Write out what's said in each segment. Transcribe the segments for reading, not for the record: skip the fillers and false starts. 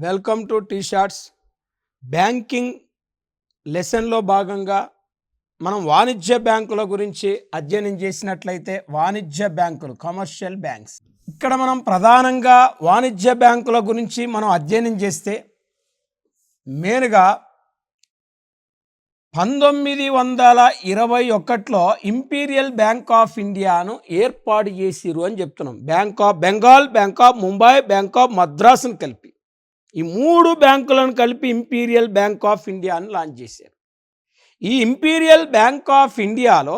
Welcome to T shorts. Banking లెసన్లో భాగంగా మనం వాణిజ్య బ్యాంకుల గురించి అధ్యయనం చేసినట్లయితే వాణిజ్య బ్యాంకులు, కమర్షియల్ బ్యాంక్స్, ఇక్కడ మనం ప్రధానంగా వాణిజ్య బ్యాంకుల గురించి మనం అధ్యయనం చేస్తే మెయిన్గా 1921లో ఇంపీరియల్ బ్యాంక్ ఆఫ్ ఇండియాను ఏర్పాటు చేసిరు అని చెప్తున్నాం. Bank of Bengal, bank of Mumbai, bank of మద్రాసును కలిపి ఈ 3 బ్యాంకులను కలిపి ఇంపీరియల్ బ్యాంక్ ఆఫ్ ఇండియాను లాంచ్ చేశారు. ఈ ఇంపీరియల్ బ్యాంక్ ఆఫ్ ఇండియాలో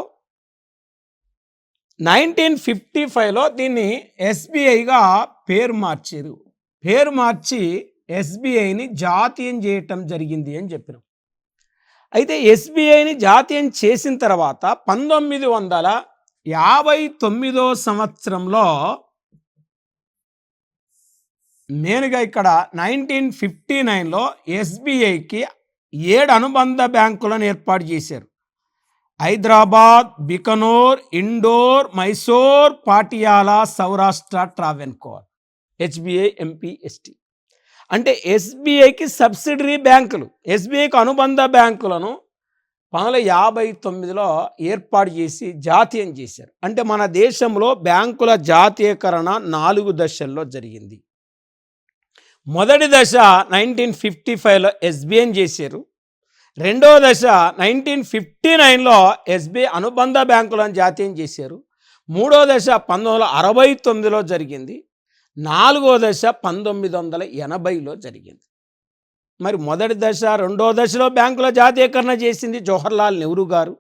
1955లో దీన్ని ఎస్బీఐగా పేరు మార్చారు. పేరు మార్చి ఎస్బీఐని జాతీయం చేయటం జరిగింది అని చెప్పినాం. అయితే ఎస్బీఐని జాతీయం చేసిన తర్వాత 1959 సంవత్సరంలో నేనుగా ఇక్కడ 1959లో ఎస్బీఐకి 7 అనుబంధ బ్యాంకులను ఏర్పాటు చేశారు. Hyderabad, Bikaner, Indore, Mysore, Patiala, Saurashtra, Travancore, HBI, MPST. అంటే ఎస్బీఐకి సబ్సిడరీ బ్యాంకులు, ఎస్బీఐకి అనుబంధ బ్యాంకులను 1959లో ఏర్పాటు చేసి జాతీయం చేశారు. అంటే మన దేశంలో బ్యాంకుల జాతీయకరణ 4 దశల్లో జరిగింది. మొదటి దశ 1955లో ఎస్బీఐని చేశారు. రెండో దశ 1959లో ఎస్బీఐ అనుబంధ బ్యాంకులను జాతీయం చేశారు. మూడో దశ 1969లో జరిగింది. నాలుగో దశ 1980లో జరిగింది. మరి మొదటి దశ, రెండో దశలో బ్యాంకుల జాతీయకరణ చేసింది జవహర్లాల్ నెహ్రూ గారు.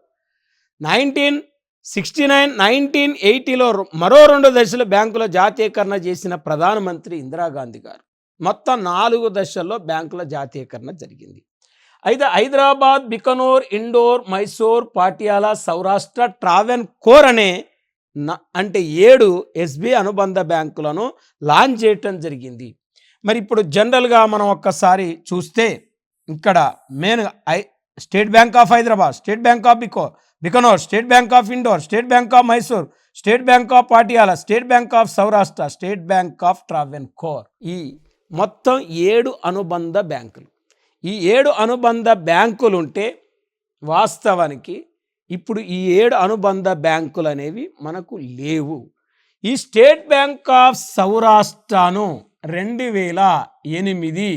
1969, 1980లో మరో 2 దశలో బ్యాంకుల జాతీయకరణ చేసిన ప్రధానమంత్రి ఇందిరాగాంధీ గారు. మొత్తం 4 దశల్లో బ్యాంకుల జాతీయకరణ జరిగింది. అయితే హైదరాబాద్, బికనూర్, ఇండోర్, మైసూర్, పాటియాలా, సౌరాష్ట్ర, ట్రావెన్కోర్ అనే అంటే 7 ఎస్బీఐ అనుబంధ బ్యాంకులను లాంచ్ చేయటం జరిగింది. మరి ఇప్పుడు జనరల్గా మనం ఒక్కసారి చూస్తే ఇక్కడ main state bank of Hyderabad, state bank of Bikaner, state bank of Indore, state bank of Mysore, state bank of Patiala, state bank of Saurashtra, state bank of Travancore. ఈ మొత్తం 7 అనుబంధ బ్యాంకులు. ఈ 7 అనుబంధ బ్యాంకులు ఉంటే వాస్తవానికి ఇప్పుడు ఈ 7 అనుబంధ బ్యాంకులు అనేవి మనకు లేవు. ఈ స్టేట్ బ్యాంక్ ఆఫ్ సౌరాష్ట్రను 2008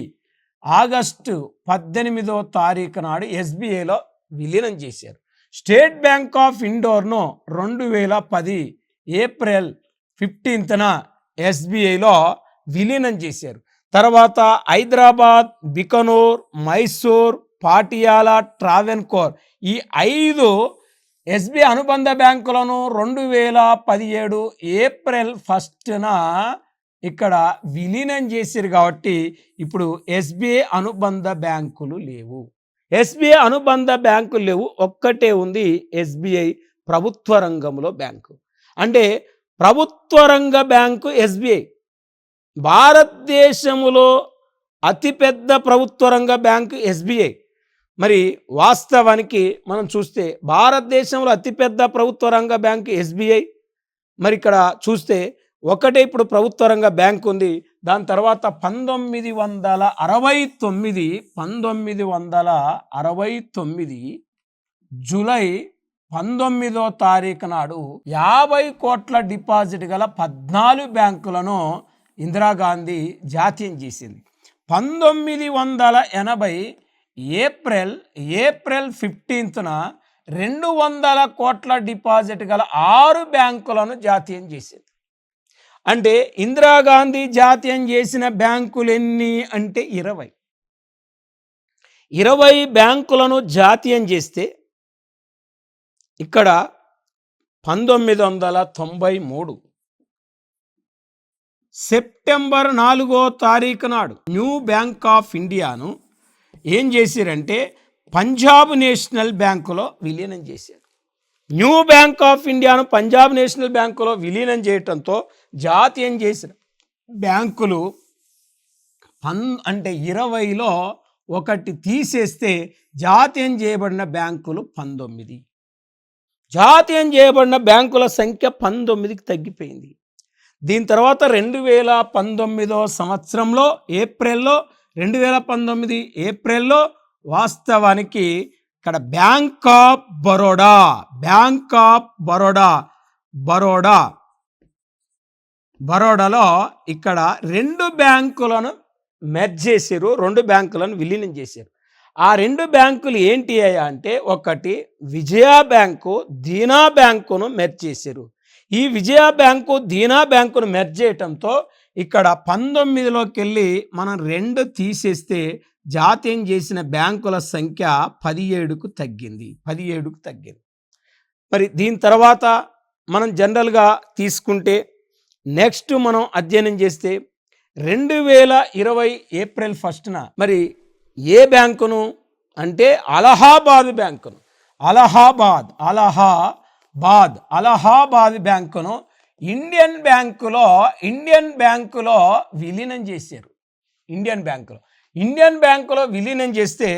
ఆగస్టు 18వ తారీఖు నాడు ఎస్బీఐలో విలీనం చేశారు. స్టేట్ బ్యాంక్ ఆఫ్ ఇండోర్ను 2010 ఏప్రిల్ 15న ఎస్బీఐలో విలీనం చేశారు. తర్వాత హైదరాబాద్, బికనూర్, మైసూర్, పాటియాలా, ట్రావెన్కోర్ ఈ 5 ఎస్బీఐ అనుబంధ బ్యాంకులను 2017 ఏప్రిల్ 1న ఇక్కడ విలీనం చేశారు. కాబట్టి ఇప్పుడు ఎస్బీఐ అనుబంధ బ్యాంకులు లేవు. ఎస్బీఐ అనుబంధ బ్యాంకులు లేవు. ఒక్కటే ఉంది ఎస్బీఐ ప్రభుత్వ రంగంలో బ్యాంకు. అంటే ప్రభుత్వ రంగ బ్యాంకు ఎస్బీఐ. భారతదేశంలో అతిపెద్ద ప్రభుత్వ రంగ బ్యాంకు ఎస్బీఐ. మరి వాస్తవానికి మనం చూస్తే భారతదేశంలో అతిపెద్ద ప్రభుత్వ రంగ బ్యాంకు ఎస్బీఐ. మరి ఇక్కడ చూస్తే ఒకటే ఇప్పుడు ప్రభుత్వ రంగ బ్యాంకు ఉంది. దాని తర్వాత 1969 జూలై 19వ తారీఖు నాడు 50 కోట్ల డిపాజిట్ గల 14 బ్యాంకులను ఇందిరాగాంధీ జాతీయం చేసింది. 1980 ఏప్రిల్ 15న 200 కోట్ల డిపాజిట్ గల 6 బ్యాంకులను జాతీయం చేసింది. అంటే ఇందిరాగాంధీ జాతీయం చేసిన బ్యాంకులు ఎన్ని అంటే 20 బ్యాంకులను జాతీయం చేస్తే ఇక్కడ 1993 సెప్టెంబర్ 4వ తారీఖు నాడు న్యూ బ్యాంక్ ఆఫ్ ఇండియాను ఏం చేశారంటే పంజాబ్ నేషనల్ బ్యాంకులో విలీనం చేశారు. న్యూ బ్యాంక్ ఆఫ్ ఇండియాను పంజాబ్ నేషనల్ బ్యాంకులో విలీనం చేయటంతో జాతీయం చేసిన బ్యాంకులు అంటే 20లో ఒకటి తీసేస్తే జాతీయం చేయబడిన బ్యాంకులు 19. జాతీయం చేయబడిన బ్యాంకుల సంఖ్య 19కి తగ్గిపోయింది. దీని తర్వాత 2019 సంవత్సరంలో ఏప్రిల్లో 2019 ఏప్రిల్లో వాస్తవానికి ఇక్కడ బ్యాంక్ ఆఫ్ బరోడాలో ఇక్కడ 2 బ్యాంకులను మెర్జ్ చేశారు, 2 బ్యాంకులను విలీనం చేశారు. ఆ 2 బ్యాంకులు ఏంటి అంటే, ఒకటి విజయ బ్యాంకు, దీనా బ్యాంకును మెర్జ్ చేశారు. ఈ విజయ బ్యాంకు, దీనా బ్యాంకును మెర్జ్ చేయటంతో ఇక్కడ 19లోకి వెళ్ళి మనం 2 తీసేస్తే జాతీయం చేసిన బ్యాంకుల సంఖ్య 17కు తగ్గింది. మరి దీని తర్వాత మనం జనరల్గా తీసుకుంటే నెక్స్ట్ మనం అధ్యయనం చేస్తే 2020 ఏప్రిల్ 1న మరి ఏ బ్యాంకును అంటే అలహాబాద్ బ్యాంకును ఇండియన్ బ్యాంకులో విలీనం చేశారు. ఇండియన్ బ్యాంకులో విలీనం చేస్తే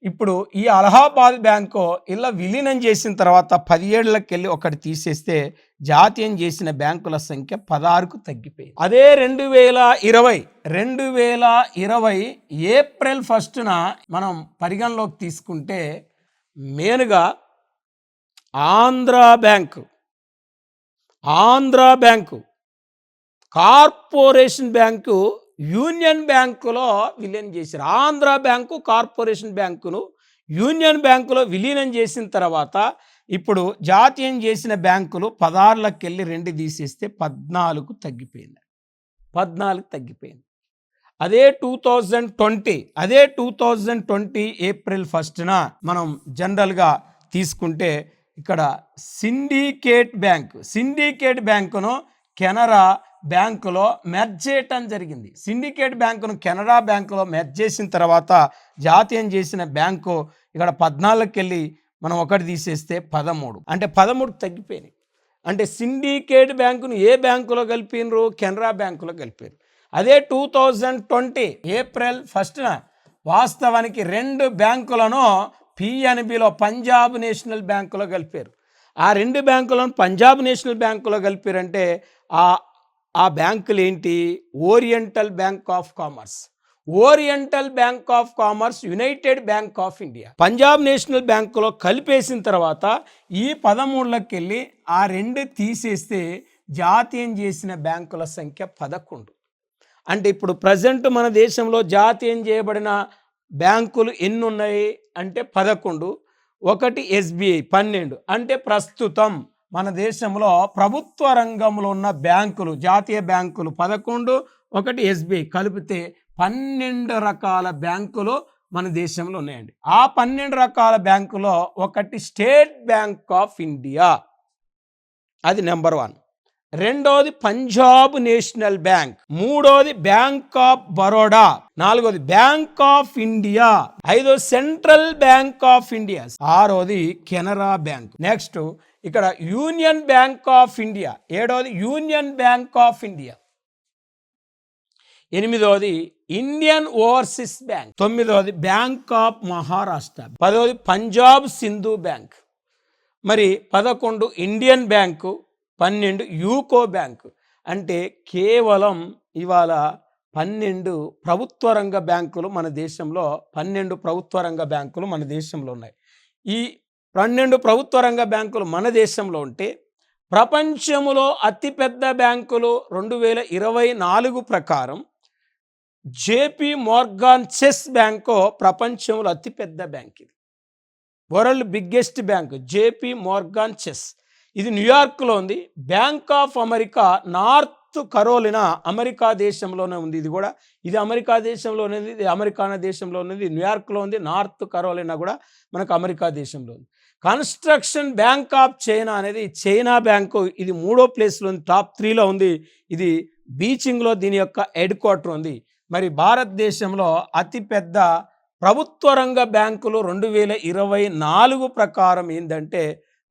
ఇప్పుడు ఈ అలహాబాద్ బ్యాంకు ఇలా విలీనం చేసిన తర్వాత 17లకు వెళ్ళి ఒకటి తీసేస్తే జాతీయం చేసిన బ్యాంకుల సంఖ్య 16కు తగ్గిపోయింది. అదే 2020 ఏప్రిల్ 1న మనం పరిగణలోకి తీసుకుంటే మెయిన్గా Andhra bank, corporation bank union బ్యాంకులో విలీనం చేశారు. ఆంధ్రా బ్యాంకు కార్పొరేషన్ బ్యాంకును యూనియన్ బ్యాంకులో విలీనం చేసిన తర్వాత ఇప్పుడు జాతీయం చేసిన బ్యాంకులు 16లకు వెళ్ళి 2 తీసేస్తే 14కు తగ్గిపోయింది. అదే 2020 ఏప్రిల్ 1న మనం జనరల్గా తీసుకుంటే ఇక్కడ సిండికేట్ బ్యాంకును కెనరా బ్యాంకులో మెర్జ్ చేయటం జరిగింది. సిండికేట్ బ్యాంకును కెనరా బ్యాంకులో మెర్జ్ చేసిన తర్వాత జాతీయం చేసిన బ్యాంకు ఇక్కడ 14కి వెళ్ళి మనం ఒకటి తీసేస్తే 13, అంటే 13 తగ్గిపోయినాయి. అంటే సిండికేట్ బ్యాంకును ఏ బ్యాంకులో కలిపినరు? కెనరా బ్యాంకులో కలిపారు. అదే 2020 ఏప్రిల్ 1న వాస్తవానికి 2 బ్యాంకులను పిఎన్బిలో పంజాబ్ నేషనల్ బ్యాంకులో కలిపారు. ఆ 2 బ్యాంకులను పంజాబ్ నేషనల్ బ్యాంకులో కలిపారంటే ఆ బ్యాంకులు ఏంటి? Oriental bank of commerce, United bank of India. Punjab national బ్యాంకులో కలిపేసిన తర్వాత ఈ 13లకు వెళ్ళి ఆ 2 తీసేస్తే జాతీయం చేసిన బ్యాంకుల సంఖ్య 11. అంటే ఇప్పుడు ప్రజెంట్ మన దేశంలో జాతీయం చేయబడిన బ్యాంకులు ఎన్ని ఉన్నాయి అంటే 11. ఒకటి ఎస్బీఐ 12. అంటే ప్రస్తుతం మన దేశంలో ప్రభుత్వ రంగంలో ఉన్న బ్యాంకులు, జాతీయ బ్యాంకులు 11, ఒకటి ఎస్బీఐ కలిపితే 12 రకాల బ్యాంకులు మన దేశంలో ఉన్నాయండి. ఆ 12 రకాల బ్యాంకులో ఒకటి స్టేట్ బ్యాంక్ ఆఫ్ ఇండియా, అది నెంబర్ 1. రెండోది పంజాబ్ నేషనల్ బ్యాంక్, మూడోది బ్యాంక్ ఆఫ్ బరోడా, నాలుగోది బ్యాంక్ ఆఫ్ ఇండియా, ఐదోది సెంట్రల్ బ్యాంక్ ఆఫ్ ఇండియా, ఆరోది కెనరా బ్యాంక్. నెక్స్ట్ ఇక్కడ యూనియన్ బ్యాంక్ ఆఫ్ ఇండియా, ఏడోది యూనియన్ బ్యాంక్ ఆఫ్ ఇండియా, ఎనిమిదోది ఇండియన్ ఓవర్సీస్ బ్యాంక్, తొమ్మిదోది బ్యాంక్ ఆఫ్ మహారాష్ట్ర, పదోది పంజాబ్ సింధు బ్యాంక్, మరి 11 ఇండియన్ బ్యాంకు, 12 యూకో బ్యాంకు. అంటే కేవలం ఇవాళ 12 ప్రభుత్వ రంగ బ్యాంకులు మన దేశంలో, 12 ప్రభుత్వ రంగ బ్యాంకులు మన దేశంలో ఉన్నాయి. ఈ 12 ప్రభుత్వ రంగ బ్యాంకులు మన దేశంలో ఉంటే ప్రపంచంలో అతిపెద్ద బ్యాంకులు 2024 ప్రకారం జేపీ మోర్గాన్ చెస్ బ్యాంకు ప్రపంచంలో అతిపెద్ద బ్యాంక్. ఇది world biggest bank JP Morgan Chase. ఇది న్యూయార్క్లో ఉంది. Bank of America North Carolina America దేశంలోనే ఉంది. ఇది అమెరికా దేశంలో ఉన్నది, ఇది అమెరికానా దేశంలో ఉన్నది, న్యూయార్క్లో ఉంది. నార్త్ కరోలినా కూడా మనకు అమెరికా దేశంలో ఉంది. కన్స్ట్రక్షన్ బ్యాంక్ ఆఫ్ చైనా అనేది చైనా బ్యాంకు, ఇది 3వ ప్లేస్లో ఉంది, టాప్ 3లో ఉంది. ఇది బీజింగ్లో దీని యొక్క హెడ్ క్వార్టర్ ఉంది. మరి భారతదేశంలో అతిపెద్ద ప్రభుత్వ రంగ బ్యాంకులు 2024 ప్రకారం ఏంటంటే,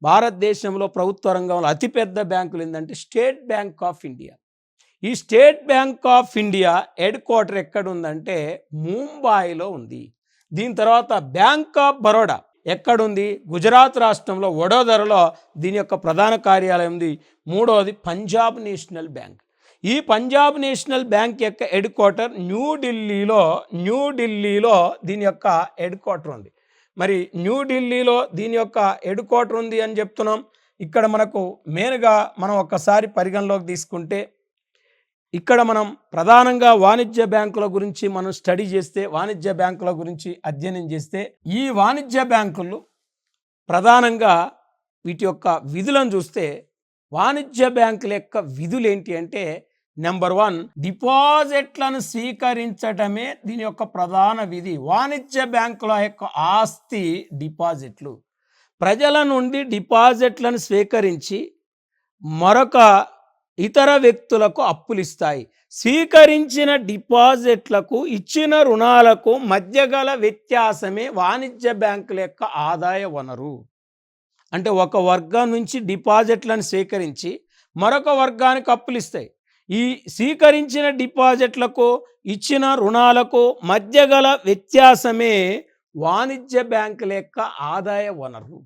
భారతదేశంలో ప్రభుత్వ రంగంలో అతిపెద్ద బ్యాంకులు ఏంటంటే స్టేట్ బ్యాంక్ ఆఫ్ ఇండియా. ఈ state bank of India head quarter ఎక్కడ ఉందంటే ముంబాయిలో ఉంది. దీని తర్వాత బ్యాంక్ ఆఫ్ బరోడా ఎక్కడుంది? గుజరాత్ రాష్ట్రంలో వడోదరలో దీని యొక్క ప్రధాన కార్యాలయం ఉంది. మూడవది పంజాబ్ నేషనల్ బ్యాంక్. ఈ పంజాబ్ నేషనల్ బ్యాంక్ యొక్క హెడ్ క్వార్టర్ న్యూఢిల్లీలో దీని యొక్క హెడ్ క్వార్టర్ ఉంది. మరి న్యూఢిల్లీలో దీని యొక్క హెడ్ క్వార్టర్ ఉంది అని చెప్తున్నాం. ఇక్కడ మనకు మెయిన్గా మనం ఒక్కసారి పరిగణలోకి తీసుకుంటే ఇక్కడ మనం ప్రధానంగా వాణిజ్య బ్యాంకుల గురించి మనం స్టడీ చేస్తే, వాణిజ్య బ్యాంకుల గురించి అధ్యయనం చేస్తే, ఈ వాణిజ్య బ్యాంకులు ప్రధానంగా వీటి యొక్క విధులను చూస్తే వాణిజ్య బ్యాంకుల యొక్క విధులు ఏంటి అంటే, నెంబర్ 1 డిపాజిట్లను స్వీకరించటమే దీని యొక్క ప్రధాన విధి. వాణిజ్య బ్యాంకుల యొక్క ఆస్తి డిపాజిట్లు. ప్రజల నుండి డిపాజిట్లను స్వీకరించి మరొక ఇతర వ్యక్తులకు అప్పులు ఇస్తాయి. స్వీకరించిన డిపాజిట్లకు ఇచ్చిన రుణాలకు మధ్య గల వ్యత్యాసమే వాణిజ్య బ్యాంకుల యొక్క ఆదాయ వనరు. అంటే ఒక వర్గం నుంచి డిపాజిట్లను స్వీకరించి మరొక వర్గానికి అప్పులు ఇస్తాయి. ఈ స్వీకరించిన డిపాజిట్లకు ఇచ్చిన రుణాలకు మధ్య గల వ్యత్యాసమే వాణిజ్య బ్యాంకుల యొక్క ఆదాయ వనరు.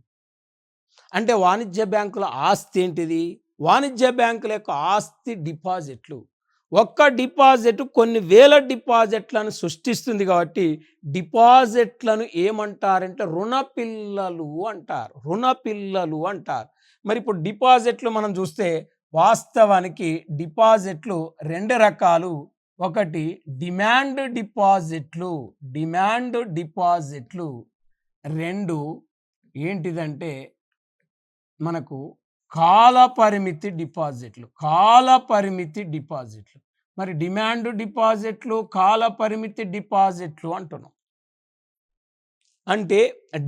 అంటే వాణిజ్య బ్యాంకుల ఆస్తి ఏంటిది? వాణిజ్య బ్యాంకుల యొక్క ఆస్తి డిపాజిట్లు. ఒక్క డిపాజిట్ కొన్ని వేల డిపాజిట్లను సృష్టిస్తుంది కాబట్టి డిపాజిట్లను ఏమంటారంటే రుణపిల్లలు అంటారు. మరి ఇప్పుడు డిపాజిట్లు మనం చూస్తే వాస్తవానికి డిపాజిట్లు 2 రకాలు. ఒకటి డిమాండ్ డిపాజిట్లు. 2 ఏంటిదంటే మనకు కాల పరిమితి డిపాజిట్లు. మరి డిమాండ్ డిపాజిట్లు, కాల పరిమితి డిపాజిట్లు అంటున్నాం. అంటే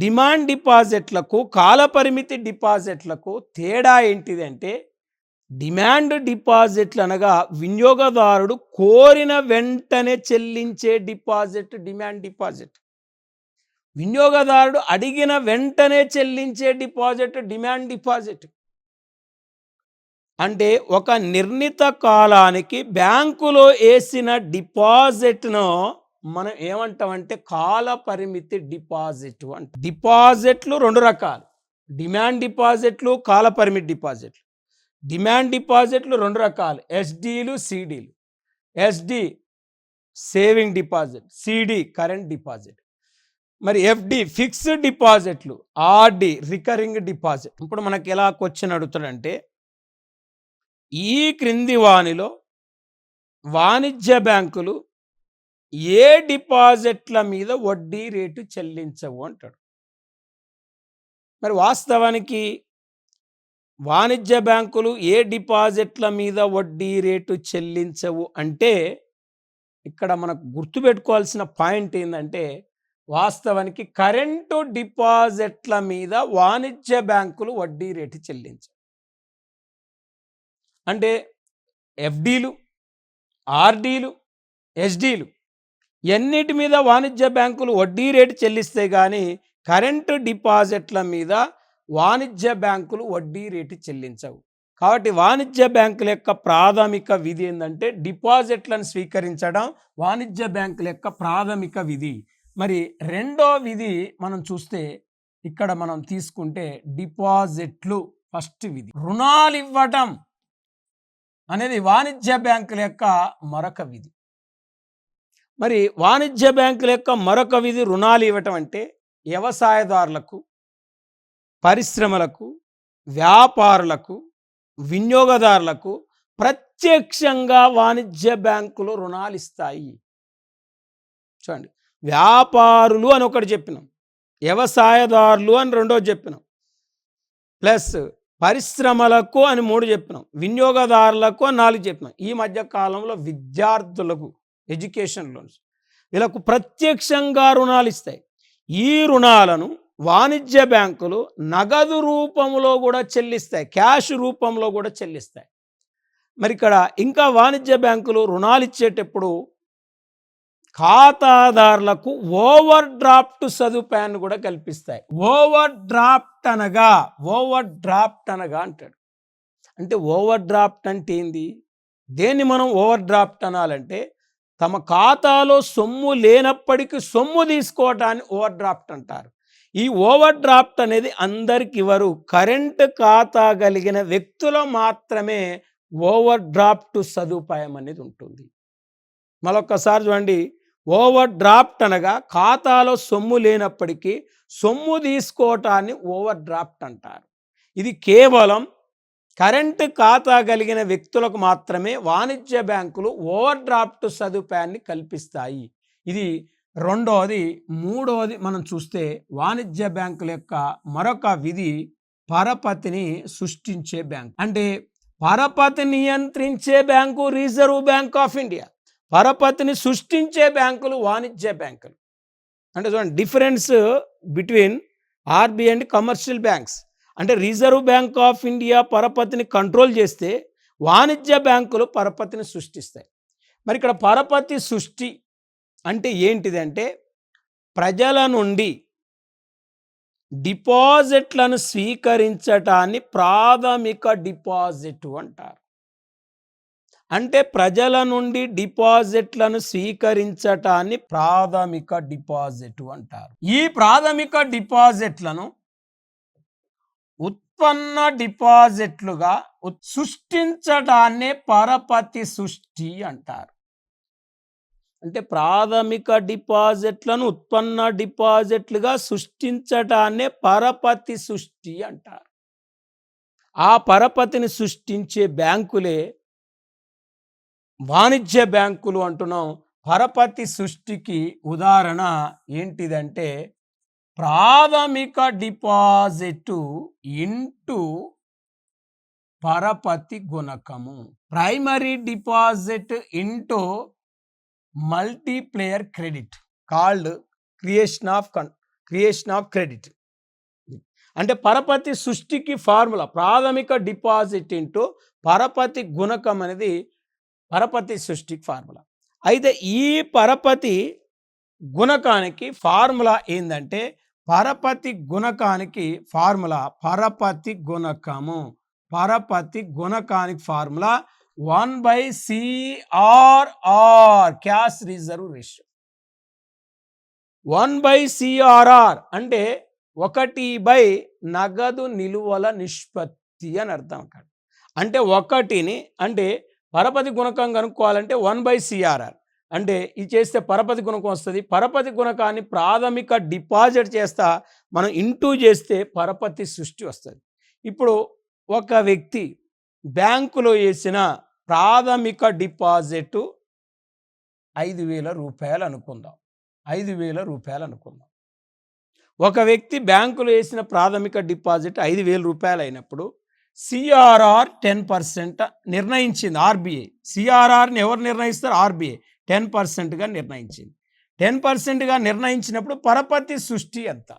డిమాండ్ డిపాజిట్లకు, కాల పరిమితి డిపాజిట్లకు తేడా ఏంటిదంటే, డిమాండ్ డిపాజిట్లు అనగా వినియోగదారుడు కోరిన వెంటనే చెల్లించే డిపాజిట్ డిమాండ్ డిపాజిట్. వినియోగదారుడు అడిగిన వెంటనే చెల్లించే డిపాజిట్ డిమాండ్ డిపాజిట్. అంటే ఒక నిర్ణీత కాలానికి బ్యాంకులో వేసిన డిపాజిట్ను మనం ఏమంటామంటే కాల పరిమితి డిపాజిట్ అంట. డిపాజిట్లు 2 రకాలు, డిమాండ్ డిపాజిట్లు, కాల పరిమితి డిపాజిట్లు. డిమాండ్ డిపాజిట్లు 2 రకాలు, ఎస్డీలు, సిడీలు. SD saving deposit, CD current deposit. మరి ఎఫ్డి ఫిక్స్డ్ డిపాజిట్లు, ఆర్డి రికరింగ్ డిపాజిట్. ఇప్పుడు మనకి ఎలా క్వశ్చన్ అడుగుతాడంటే, ఈ క్రింది వానిలో వాణిజ్య బ్యాంకులు ఏ డిపాజిట్ల మీద వడ్డీ రేటు చెల్లించవు అంటాడు. మరి వాస్తవానికి వాణిజ్య బ్యాంకులు ఏ డిపాజిట్ల మీద వడ్డీ రేటు చెల్లించవు అంటే, ఇక్కడ మనకు గుర్తుపెట్టుకోవాల్సిన పాయింట్ ఏంటంటే, వాస్తవానికి కరెంటు డిపాజిట్ల మీద వాణిజ్య బ్యాంకులు వడ్డీ రేటు చెల్లించవు. అంటే ఎఫ్డీలు, ఆర్డీలు, ఎస్డీలు ఎన్నిటి మీద వాణిజ్య బ్యాంకులు వడ్డీ రేటు చెల్లిస్తాయి, కానీ కరెంటు డిపాజిట్ల మీద వాణిజ్య బ్యాంకులు వడ్డీ రేటు చెల్లించవు. కాబట్టి వాణిజ్య బ్యాంకుల యొక్క ప్రాథమిక విధి ఏంటంటే డిపాజిట్లను స్వీకరించడం వాణిజ్య బ్యాంకుల యొక్క ప్రాథమిక విధి. మరి 2వ విధి మనం చూస్తే, ఇక్కడ మనం తీసుకుంటే డిపాజిట్లు ఫస్ట్ విధి. రుణాలు ఇవ్వటం అనేది వాణిజ్య బ్యాంకుల యొక్క మరొక విధి. మరి వాణిజ్య బ్యాంకుల యొక్క మరొక విధి రుణాలు ఇవ్వటం అంటే వ్యవసాయదారులకు, పరిశ్రమలకు, వ్యాపారులకు, వినియోగదారులకు ప్రత్యక్షంగా వాణిజ్య బ్యాంకులు రుణాలు ఇస్తాయి. చూడండి, వ్యాపారులు అని ఒకటి చెప్పినాం, వ్యవసాయదారులు అని 2వ చెప్పినాం, ప్లస్ పరిశ్రమలకు అని 3 చెప్పినాం, వినియోగదారులకు అని 4 చెప్పినాం. ఈ మధ్య కాలంలో విద్యార్థులకు ఎడ్యుకేషన్ లోన్స్, వీళ్ళకు ప్రత్యక్షంగా రుణాలు ఇస్తాయి. ఈ రుణాలను వాణిజ్య బ్యాంకులు నగదు రూపంలో కూడా చెల్లిస్తాయి, క్యాష్ రూపంలో కూడా చెల్లిస్తాయి. మరి ఇక్కడ ఇంకా వాణిజ్య బ్యాంకులు రుణాలు ఇచ్చేటప్పుడు ఖాతాదారులకు ఓవర్ డ్రాఫ్ట్ సదుపాయాన్ని కూడా కల్పిస్తాయి. ఓవర్ డ్రాఫ్ట్ అనగా అంటాడు. అంటే ఓవర్ డ్రాఫ్ట్ అంటే ఏంది? దేన్ని మనం ఓవర్ డ్రాఫ్ట్ అనాలంటే, తమ ఖాతాలో సొమ్ము లేనప్పటికీ సొమ్ము తీసుకోవటాన్ని ఓవర్ డ్రాఫ్ట్ అంటారు. ఈ ఓవర్ డ్రాఫ్ట్ అనేది అందరికి ఇవ్వరు, కరెంట్ ఖాతా కలిగిన వ్యక్తులు మాత్రమే ఓవర్ డ్రాఫ్ట్ సదుపాయం అనేది ఉంటుంది. మరొక్కసారి చూడండి, ఓవర్ డ్రాఫ్ట్ అనగా ఖాతాలో సొమ్ము లేనప్పటికీ సొమ్ము తీసుకోవటాన్ని ఓవర్ డ్రాఫ్ట్ అంటారు. ఇది కేవలం కరెంటు ఖాతా కలిగిన వ్యక్తులకు మాత్రమే వాణిజ్య బ్యాంకులు ఓవర్ డ్రాఫ్ట్ సదుపాయాన్ని కల్పిస్తాయి. ఇది రెండవది. మూడవది మనం చూస్తే వాణిజ్య బ్యాంకుల యొక్క మరొక విధి పరపతిని సృష్టించే బ్యాంకు. అంటే పరపతి నియంత్రించే bank reserve bank of India, పరపతిని సృష్టించే బ్యాంకులు వాణిజ్య బ్యాంకులు. అంటే చూడండి difference between RBI and commercial banks. అంటే రిజర్వ్ బ్యాంక్ ఆఫ్ ఇండియా పరపతిని కంట్రోల్ చేస్తే వాణిజ్య బ్యాంకులు పరపతిని సృష్టిస్తాయి. మరి ఇక్కడ పరపతి సృష్టి అంటే ఏంటిదంటే ప్రజల నుండి డిపాజిట్లను స్వీకరించటాన్ని ప్రాథమిక డిపాజిట్ అంటారు. అంటే ప్రజల నుండి డిపాజిట్లను స్వీకరించటాన్ని ప్రాథమిక డిపాజిట్ అంటారు. ఈ ప్రాథమిక డిపాజిట్లను ఉత్పన్న డిపాజిట్లుగా సృష్టించడాన్నే పరపతి సృష్టి అంటారు. అంటే ప్రాథమిక డిపాజిట్లను ఉత్పన్న డిపాజిట్లుగా సృష్టించడాన్నే పరపతి సృష్టి అంటారు. ఆ పరపతిని సృష్టించే బ్యాంకులే వాణిజ్య బ్యాంకులు అంటున్నాం. పరపతి సృష్టికి ఉదాహరణ ఏంటిదంటే ప్రాథమిక డిపాజిట్ ఇంటూ పరపతి గుణకము, primary deposit into multiplier credit called creation of credit. అంటే పరపతి సృష్టికి ఫార్ములా ప్రాథమిక డిపాజిట్ ఇంటూ పరపతి గుణకం అనేది పరపతి సృష్టికి ఫార్ములా. అయితే ఈ పరపతి గుణకానికి ఫార్ములా ఏంటంటే పరపతి గుణకానికి ఫార్ములా పరపతి గుణకము. పరపతి గుణకానికి formula 1/CRR cash reserve ratio. 1/CRR అంటే 1 నగదు నిలువల నిష్పత్తి అని అర్థం. అక్కడ అంటే 1ని అంటే పరపతి గుణకం కనుక్కోవాలంటే 1/CRR అంటే ఇది చేస్తే పరపతి గుణకం వస్తుంది. పరపతి గుణకాన్ని ప్రాథమిక డిపాజిట్ చేస్తా మనం ఇంటూ చేస్తే పరపతి సృష్టి వస్తుంది. ఇప్పుడు ఒక వ్యక్తి బ్యాంకులో వేసిన ప్రాథమిక డిపాజిట్ 5,000 రూపాయలు అనుకుందాం. 5,000 రూపాయలు అనుకుందాం. ఒక వ్యక్తి బ్యాంకులో వేసిన ప్రాథమిక డిపాజిట్ 5,000 రూపాయలు అయినప్పుడు సిఆర్ఆర్ 10% నిర్ణయించింది ఆర్బీఐ. సిఆర్ఆర్ని ఎవరు నిర్ణయిస్తారు? ఆర్బీఐ 10%గా నిర్ణయించింది. 10%గా నిర్ణయించినప్పుడు పరపతి సృష్టి ఎంత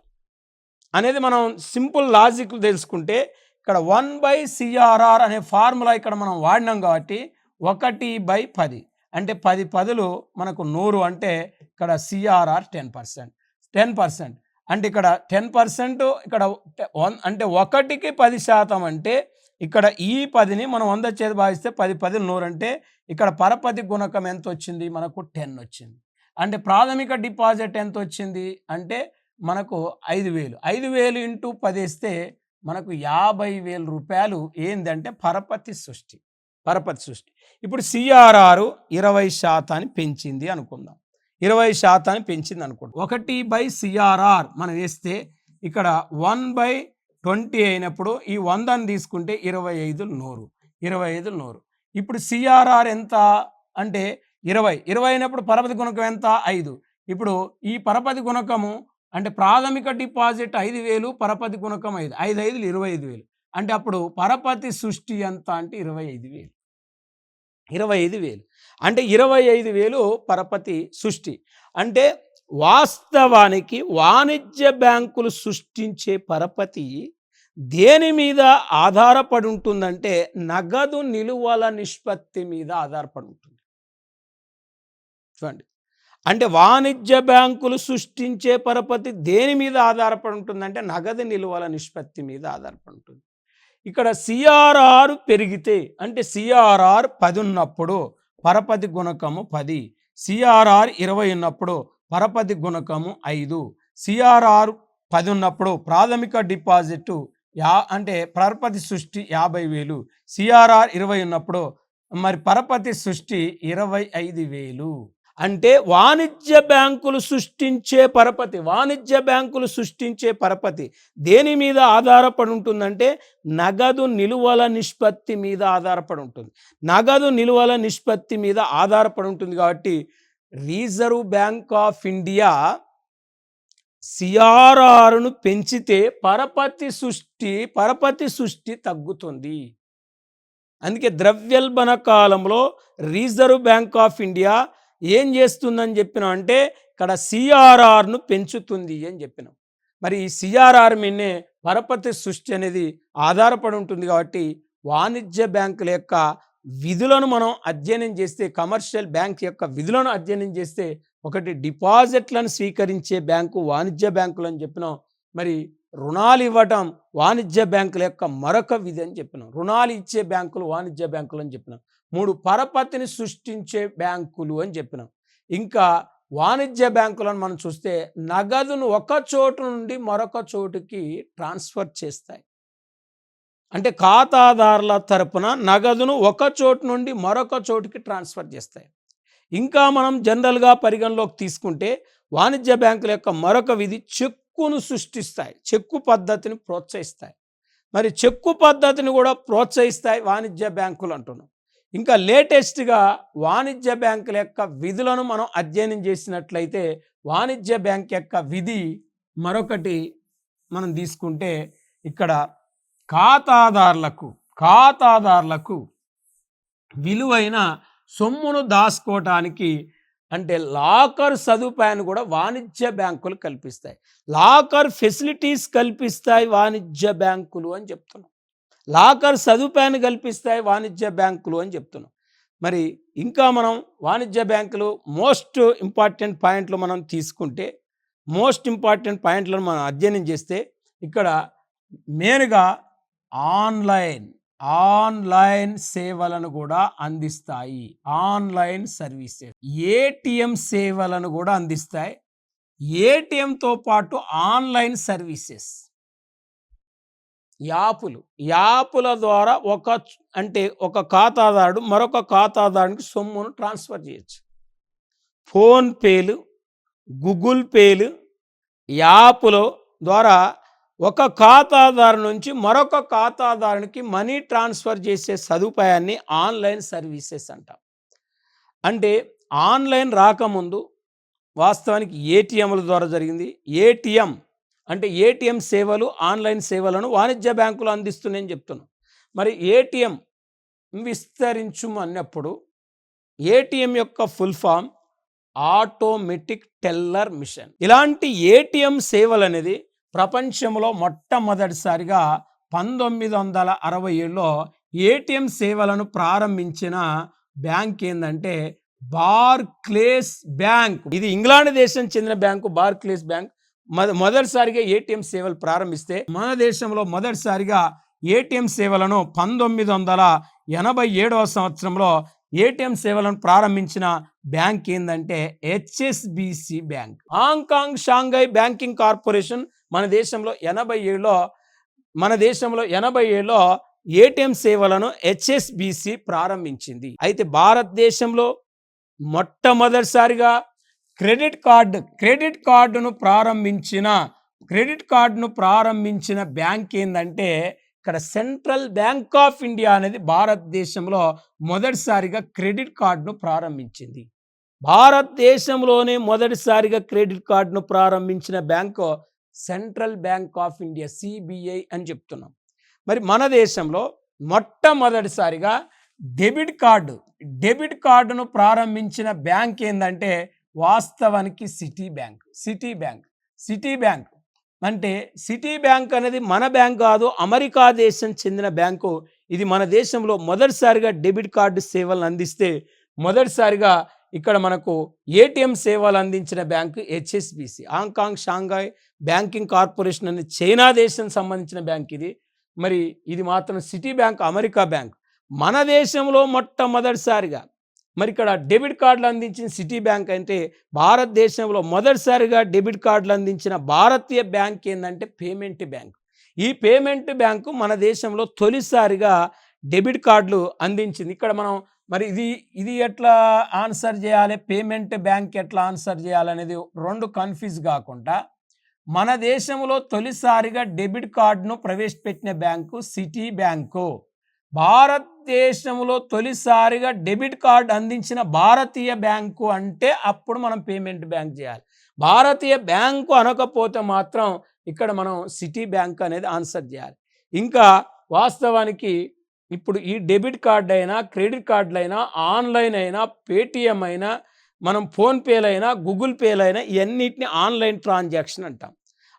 అనేది మనం సింపుల్ లాజిక్ తెలుసుకుంటే ఇక్కడ 1/CRR అనే ఫార్ములా ఇక్కడ మనం వాడినాం కాబట్టి 1/10 అంటే 10 పదులు మనకు 100 అంటే ఇక్కడ సిఆర్ఆర్ 10% అంటే ఇక్కడ 10% ఇక్కడ అంటే 1కి 10% అంటే ఇక్కడ ఈ 10ని మనం 100 చేతి భావిస్తే 10 10 100 అంటే ఇక్కడ పరపతి గుణకం ఎంత వచ్చింది? మనకు 10 వచ్చింది. అంటే ప్రాథమిక డిపాజిట్ ఎంత వచ్చింది అంటే మనకు 5,000. 5,000 ఇంటూ 10 వేస్తే మనకు 50,000 రూపాయలు ఏందంటే పరపతి సృష్టి. ఇప్పుడు సిఆర్ఆర్ 20% పెంచింది అనుకుందాం. 20% పెంచింది అనుకోండి. 1/CRR మనం వేస్తే ఇక్కడ 1/20 అయినప్పుడు ఈ 100ని తీసుకుంటే 25 100. ఇప్పుడు సిఆర్ఆర్ ఎంత అంటే 20 అయినప్పుడు పరపతి గుణకం ఎంత? 5. ఇప్పుడు ఈ పరపతి గుణకము అంటే ప్రాథమిక డిపాజిట్ 5,000 పరపతి గుణకం 5 5 25,000 అంటే అప్పుడు పరపతి సృష్టి ఎంత అంటే 25,000 అంటే 25,000 పరపతి సృష్టి. అంటే వాస్తవానికి వాణిజ్య బ్యాంకులు సృష్టించే పరపతి దేని మీద ఆధారపడి ఉంటుందంటే నగదు నిలువల నిష్పత్తి మీద ఆధారపడి ఉంటుంది. చూడండి, అంటే వాణిజ్య బ్యాంకులు సృష్టించే పరపతి దేని మీద ఆధారపడి ఉంటుందంటే నగదు నిలువల నిష్పత్తి మీద ఆధారపడి ఉంటుంది. ఇక్కడ సిఆర్ఆర్ పెరిగితే అంటే సిఆర్ఆర్ 10 ఉన్నప్పుడు పరపతి గుణకము 10, సిఆర్ఆర్ 20 ఉన్నప్పుడు పరపతి గుణకము 5, సిఆర్ఆర్ 10 ఉన్నప్పుడు ప్రాథమిక డిపాజిట్ అంటే పరపతి సృష్టి 50,000, సిఆర్ఆర్ 20 ఉన్నప్పుడు మరి పరపతి సృష్టి 25,000. అంటే వాణిజ్య బ్యాంకులు సృష్టించే పరపతి దేని మీద ఆధారపడి ఉంటుందంటే నగదు నిలువల నిష్పత్తి మీద ఆధారపడి ఉంటుంది. నగదు నిలువల నిష్పత్తి మీద ఆధారపడి ఉంటుంది కాబట్టి రిజర్వ్ బ్యాంక్ ఆఫ్ ఇండియా సిఆర్ఆర్ను పెంచితే పరపతి సృష్టి తగ్గుతుంది. అందుకే ద్రవ్యోల్బణ కాలంలో రిజర్వ్ బ్యాంక్ ఆఫ్ ఇండియా ఏం చేస్తుందని చెప్పినాం అంటే ఇక్కడ సిఆర్ఆర్ను పెంచుతుంది అని చెప్పినాం. మరి ఈ సిఆర్ఆర్ మీదనే పరపతి సృష్టి అనేది ఆధారపడి ఉంటుంది. కాబట్టి వాణిజ్య బ్యాంకుల యొక్క విధులను మనం అధ్యయనం చేస్తే, కమర్షియల్ బ్యాంక్ యొక్క విధులను అధ్యయనం చేస్తే, ఒకటి డిపాజిట్లను స్వీకరించే బ్యాంకు వాణిజ్య బ్యాంకులు అని చెప్పినాం. మరి రుణాలు ఇవ్వటం వాణిజ్య బ్యాంకుల యొక్క మరొక విధి అని చెప్పినాం. రుణాలు ఇచ్చే బ్యాంకులు వాణిజ్య బ్యాంకులు అని చెప్పినాం. 3 పరపతిని సృష్టించే బ్యాంకులు అని చెప్పినాం. ఇంకా వాణిజ్య బ్యాంకులను మనం చూస్తే నగదును ఒక చోటు నుండి మరొక చోటుకి ట్రాన్స్ఫర్ చేస్తాయి. అంటే ఖాతాదారుల తరపున నగదును ఒక చోటు నుండి మరొక చోటుకి ట్రాన్స్ఫర్ చేస్తాయి. ఇంకా మనం జనరల్గా పరిగణలోకి తీసుకుంటే వాణిజ్య బ్యాంకుల యొక్క మరొక విధి చెక్కును సృష్టిస్తాయి, చెక్కు పద్ధతిని ప్రోత్సహిస్తాయి. మరి చెక్కు పద్ధతిని కూడా ప్రోత్సహిస్తాయి వాణిజ్య బ్యాంకులు అంటున్నాం. ఇంకా లేటెస్ట్గా వాణిజ్య బ్యాంకుల యొక్క విధులను మనం అధ్యయనం చేసినట్లయితే వాణిజ్య బ్యాంక్ యొక్క విధి మరొకటి మనం తీసుకుంటే ఇక్కడ ఖాతాదారులకు విలువైన సొమ్మును దాచుకోవటానికి అంటే లాకర్ సదుపాయాన్ని కూడా వాణిజ్య బ్యాంకులు కల్పిస్తాయి. లాకర్ ఫెసిలిటీస్ కల్పిస్తాయి వాణిజ్య బ్యాంకులు అని చెప్తున్నాం. లాకర్ సదుపాయాన్ని కల్పిస్తాయి వాణిజ్య బ్యాంకులు అని చెప్తున్నాం. మరి ఇంకా మనం వాణిజ్య బ్యాంకులు మోస్ట్ ఇంపార్టెంట్ పాయింట్లు మనం తీసుకుంటే, మోస్ట్ ఇంపార్టెంట్ పాయింట్లను మనం అధ్యయనం చేస్తే ఇక్కడ మెయిన్గా ఆన్లైన్ సేవలను కూడా అందిస్తాయి. ఆన్లైన్ సర్వీసెస్, ఏటీఎం సేవలను కూడా అందిస్తాయి. ఏటీఎంతో పాటు ఆన్లైన్ సర్వీసెస్, యాపుల ద్వారా ఒక ఖాతాదారుడు మరొక ఖాతాదారునికి సొమ్మును ట్రాన్స్ఫర్ చేయొచ్చు. ఫోన్పేలు, గూగుల్ పేలు, యాపుల ద్వారా ఒక ఖాతాదారు నుంచి మరొక ఖాతాదారునికి మనీ ట్రాన్స్ఫర్ చేసే సదుపాయాన్ని ఆన్లైన్ సర్వీసెస్ అంటాం. అంటే ఆన్లైన్ రాకముందు వాస్తవానికి ఏటీఎంల ద్వారా జరిగింది. ఏటీఎం సేవలు, ఆన్లైన్ సేవలను వాణిజ్య బ్యాంకులు అందిస్తున్నాయని చెప్తున్నాం. మరి ఏటీఎం విస్తరించుమన్నప్పుడు ఏటీఎం యొక్క full form automatic teller machine. ఇలాంటి ఏటీఎం సేవలు అనేది ప్రపంచంలో మొట్టమొదటిసారిగా 1967లో ఏటీఎం సేవలను ప్రారంభించిన బ్యాంక్ ఏంటంటే బార్క్లేస్ బ్యాంక్. ఇది ఇంగ్లాండ్ దేశం చెందిన బ్యాంకు బార్క్లేస్ బ్యాంక్. మొదటిసారిగా ఏటీఎం సేవలు ప్రారంభిస్తే మన దేశంలో మొదటిసారిగా ఏటీఎం సేవలను 1987వ సంవత్సరంలో ఏటీఎం సేవలను ప్రారంభించిన బ్యాంక్ ఏంటంటే HSBC bank. Hong Kong Shanghai banking corporation మన దేశంలో 87లో ఏటీఎం సేవలను హెచ్ఎస్బిసి ప్రారంభించింది. అయితే భారతదేశంలో మొట్టమొదటిసారిగా క్రెడిట్ కార్డును ప్రారంభించిన బ్యాంక్ ఏంటంటే ఇక్కడ సెంట్రల్ బ్యాంక్ ఆఫ్ ఇండియా అనేది భారతదేశంలో మొదటిసారిగా క్రెడిట్ కార్డును ప్రారంభించింది. భారతదేశంలోనే మొదటిసారిగా క్రెడిట్ కార్డును ప్రారంభించిన bank central bank of India, CBI అని చెప్తున్నాం. మరి మన దేశంలో మొట్టమొదటిసారిగా డెబిట్ కార్డును ప్రారంభించిన బ్యాంక్ ఏంటంటే వాస్తవానికి సిటీ బ్యాంక్. అంటే సిటీ బ్యాంక్ అనేది మన బ్యాంక్ కాదు, అమెరికా దేశం చెందిన బ్యాంకు. ఇది మన దేశంలో మొదటిసారిగా డెబిట్ కార్డు సేవలను అందిస్తే మొదటిసారిగా ఇక్కడ మనకు ఏటీఎం సేవలు అందించిన bank HSBC. Hong Kong Shanghai banking corporation అనేది చైనా దేశం సంబంధించిన బ్యాంక్ ఇది. మరి ఇది మాత్రం సిటీ బ్యాంక్ అమెరికా బ్యాంక్. మన దేశంలో మొట్టమొదటిసారిగా మరి ఇక్కడ డెబిట్ కార్డులు అందించిన సిటీ బ్యాంక్ అంటే భారతదేశంలో మొదటిసారిగా డెబిట్ కార్డులు అందించిన భారతీయ బ్యాంక్ ఏంటంటే పేమెంట్ బ్యాంక్. ఈ పేమెంట్ బ్యాంకు మన దేశంలో తొలిసారిగా డెబిట్ కార్డులు అందించింది. ఇక్కడ మనం మరి ఇది ఎట్లా ఆన్సర్ చేయాలి, పేమెంట్ బ్యాంక్ ఎట్లా ఆన్సర్ చేయాలనేది రెండు కన్ఫ్యూజ్ కాకుండా, మన దేశంలో తొలిసారిగా డెబిట్ కార్డును ప్రవేశపెట్టిన బ్యాంకు సిటీ బ్యాంకు. భారతదేశంలో తొలిసారిగా డెబిట్ కార్డు అందించిన భారతీయ బ్యాంకు అంటే అప్పుడు మనం పేమెంట్ బ్యాంక్ చేయాలి. భారతీయ బ్యాంకు అనకపోతే మాత్రం ఇక్కడ మనం సిటీ బ్యాంక్ అనేది ఆన్సర్ చేయాలి. ఇంకా వాస్తవానికి ఇప్పుడు ఈ డెబిట్ కార్డు అయినా, క్రెడిట్ కార్డులు అయినా, ఆన్లైన్ అయినా, పేటిఎం అయినా, మనం ఫోన్పేలైనా, గూగుల్ పేలైనా ఇవన్నిటిని ఆన్లైన్ ట్రాన్సాక్షన్ అంటాం.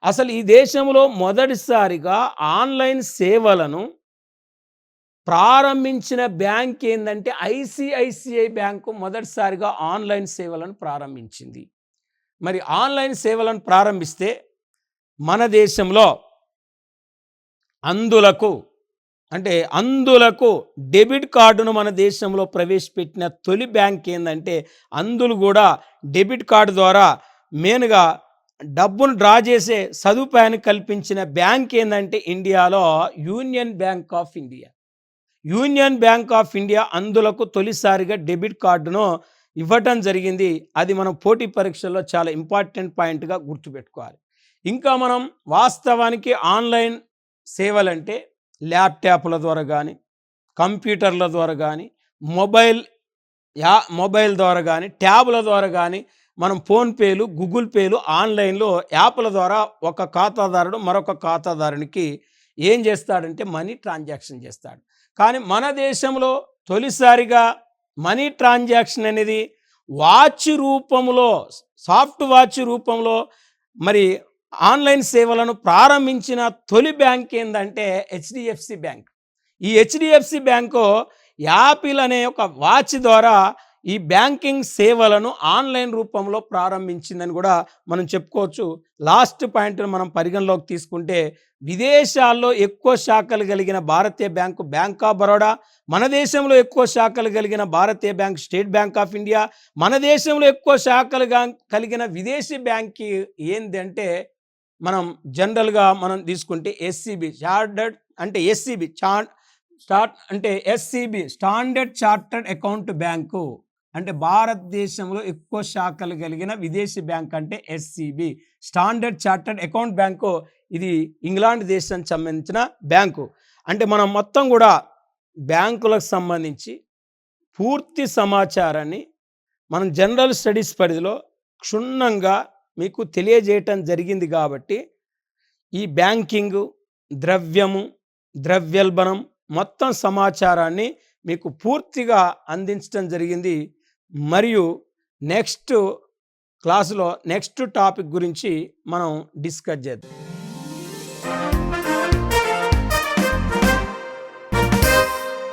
అసలు ఈ దేశంలో మొదటిసారిగా ఆన్లైన్ సేవలను ప్రారంభించిన బ్యాంక్ ఏంటంటే ఐసిఐసిఐ బ్యాంకు మొదటిసారిగా ఆన్లైన్ సేవలను ప్రారంభించింది. మరి ఆన్లైన్ సేవలను ప్రారంభిస్తే మన దేశంలో అందులకు డెబిట్ కార్డును మన దేశంలో ప్రవేశపెట్టిన తొలి బ్యాంక్ ఏంటంటే, అందులు కూడా డెబిట్ కార్డు ద్వారా మెయిన్గా డబ్బును డ్రా చేసే సదుపాయాన్ని కల్పించిన బ్యాంక్ ఏంటంటే ఇండియాలో union bank of India. Union bank of India అందులకు తొలిసారిగా డెబిట్ కార్డును ఇవ్వటం జరిగింది. అది మనం పోటీ పరీక్షల్లో చాలా ఇంపార్టెంట్ పాయింట్గా గుర్తుపెట్టుకోవాలి. ఇంకా మనం వాస్తవానికి ఆన్లైన్ సేవలంటే ల్యాప్టాప్ల ద్వారా కానీ, కంప్యూటర్ల ద్వారా కానీ, మొబైల్ ద్వారా కానీ, ట్యాబ్ల ద్వారా కానీ, మనం ఫోన్పేలు, గూగుల్ పేలు, ఆన్లైన్లో యాప్ల ద్వారా ఒక ఖాతాదారుడు మరొక ఖాతాదారునికి ఏం చేస్తాడంటే మనీ ట్రాన్సాక్షన్ చేస్తాడు. కానీ మన దేశంలో తొలిసారిగా మనీ ట్రాన్సాక్షన్ అనేది వాచ్ రూపంలో, సాఫ్ట్ వాచ్ రూపంలో మరి ఆన్లైన్ సేవలను ప్రారంభించిన తొలి బ్యాంక్ ఏంటంటే హెచ్డిఎఫ్సి బ్యాంక్. ఈ హెచ్డిఎఫ్సి బ్యాంకు యాపిల్ అనే ఒక వాచ్ ద్వారా ఈ బ్యాంకింగ్ సేవలను ఆన్లైన్ రూపంలో ప్రారంభించిందని కూడా మనం చెప్పుకోవచ్చు. లాస్ట్ పాయింట్ను మనం పరిగణలోకి తీసుకుంటే, విదేశాల్లో ఎక్కువ శాఖలు కలిగిన భారతీయ బ్యాంకు బ్యాంక్ ఆఫ్ బరోడా, మన దేశంలో ఎక్కువ శాఖలు కలిగిన భారతీయ bank state bank of India, మన దేశంలో ఎక్కువ శాఖలు కలిగిన విదేశీ బ్యాంక్ ఏంటంటే మనం జనరల్గా మనం తీసుకుంటే ఎస్సిబి చార్టర్డ్ అంటే SCB standard chartered account bank. అంటే భారతదేశంలో ఎక్కువ శాఖలు కలిగిన విదేశీ బ్యాంక్ అంటే SCB standard chartered account bank. ఇది ఇంగ్లాండ్ దేశానికి సంబంధించిన బ్యాంకు. అంటే మనం మొత్తం కూడా బ్యాంకులకు సంబంధించి పూర్తి సమాచారాన్ని మనం జనరల్ స్టడీస్ పరిధిలో క్షుణ్ణంగా మీకు తెలియజేయటం జరిగింది. కాబట్టి ఈ బ్యాంకింగు, ద్రవ్యము, ద్రవ్యోల్బణం మొత్తం సమాచారాన్ని మీకు పూర్తిగా అందించడం జరిగింది. మరియు నెక్స్ట్ క్లాసులో నెక్స్ట్ టాపిక్ గురించి మనం డిస్కస్ చేద్దాం.